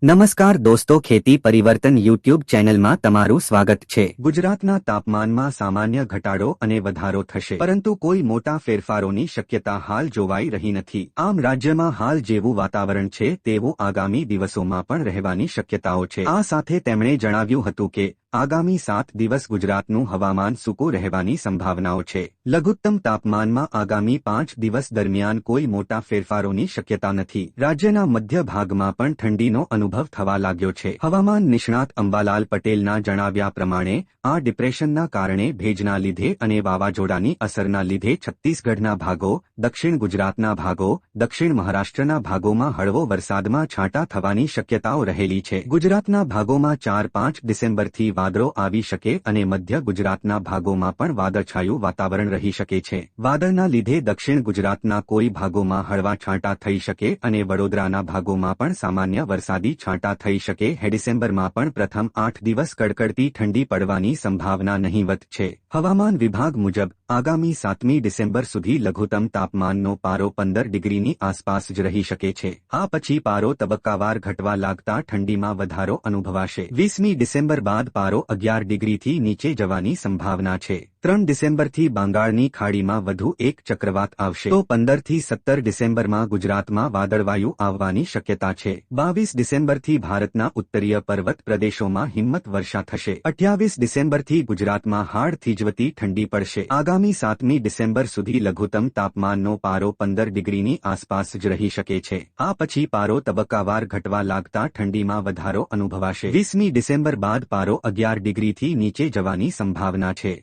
નમસ્કાર દોસ્તો, ખેતી પરિવર્તન યુટ્યુબ ચેનલમાં તમારું સ્વાગત છે। ગુજરાતના તાપમાનમાં સામાન્ય ઘટાડો અને વધારો થશે, પરંતુ કોઈ મોટા ફેરફારોની શક્યતા હાલ જોવાઈ રહી નથી। આમ રાજ્યમાં હાલ જેવું વાતાવરણ છે તેવું આગામી દિવસોમાં પણ રહેવાની શક્યતાઓ છે। આ સાથે તેમણે જણાવ્યું હતું કે આગામી 7 દિવસ ગુજરાતનું હવામાન સૂકું રહેવાની સંભાવનાઓ છે। લઘુત્તમ તાપમાનમાં આગામી 5 દિવસ દરમિયાન કોઈ મોટા ફેરફારોની શક્યતા નથી। રાજ્યના મધ્ય ભાગમાં પણ ઠંડીનો અનુભવ થવા લાગ્યો છે। હવામાન નિષ્ણાત અંબાલાલ પટેલના જણાવ્યા પ્રમાણે આ ડિપ્રેશનના કારણે ભેજના લીધે અને વાવાઝોડાની અસરના લીધે છત્તીસગઢના ભાગો, દક્ષિણ ગુજરાતના ભાગો, દક્ષિણ મહારાષ્ટ્રના ભાગોમાં હળવો વરસાદમાં છાંટા થવાની શક્યતાઓ રહેલી છે। ગુજરાતના ભાગોમાં 4-5 ડિસેમ્બરથી વાદળો આવી શકે અને મધ્ય ગુજરાતના ભાગોમાં પણ વાદળછાયું વાતાવરણ રહી શકે છે। વાદળના લીધે દક્ષિણ ગુજરાતના કોઈ ભાગોમાં હળવા છાંટા થઈ શકે અને વડોદરાના ભાગોમાં પણ સામાન્ય વરસાદી છાંટા થઈ શકે। ડિસેમ્બરમાં પણ પ્રથમ 8 દિવસ કડકડતી ઠંડી પડવાની સંભાવના નહીવત છે। હવામાન વિભાગ મુજબ આગામી 7મી ડિસેમ્બર સુધી લઘુત્તમ તાપમાનનો પારો 15 ડિગ્રીની આસપાસ જ રહી શકે છે। આ પછી પારો તબક્કાવાર ઘટવા લાગતા ઠંડીમાં વધારો અનુભવાશે। 20મી ડિસેમ્બર બાદ પારો 11 ડિગ્રીથી નીચે જવાની સંભાવના છે। 3 ડિસેમ્બરથી બંગાળની ખાડીમાં વધુ એક ચક્રવાત આવશે, તો 15થી 17 ડિસેમ્બરમાં ગુજરાતમાં વાદળવાયુ આવવાની શક્યતા છે। 22 ડિસેમ્બરથી ભારતના ઉત્તરીય પર્વત પ્રદેશોમાં હિમત વર્ષા થશે। 28 ડિસેમ્બરથી ગુજરાતમાં હાડ થીજવતી ઠંડી પડશે। આગામી 7મી ડિસેમ્બર સુધી લઘુત્તમ તાપમાનનો પારો 15 ડિગ્રીની આસપાસ જ રહી શકે છે। આ પછી પારો તબક્કાવાર ઘટવા લાગતા ઠંડીમાં વધારો અનુભવાશે। 20મી ડિસેમ્બર બાદ પારો 11 ડિગ્રીથી નીચે જવાની સંભાવના છે।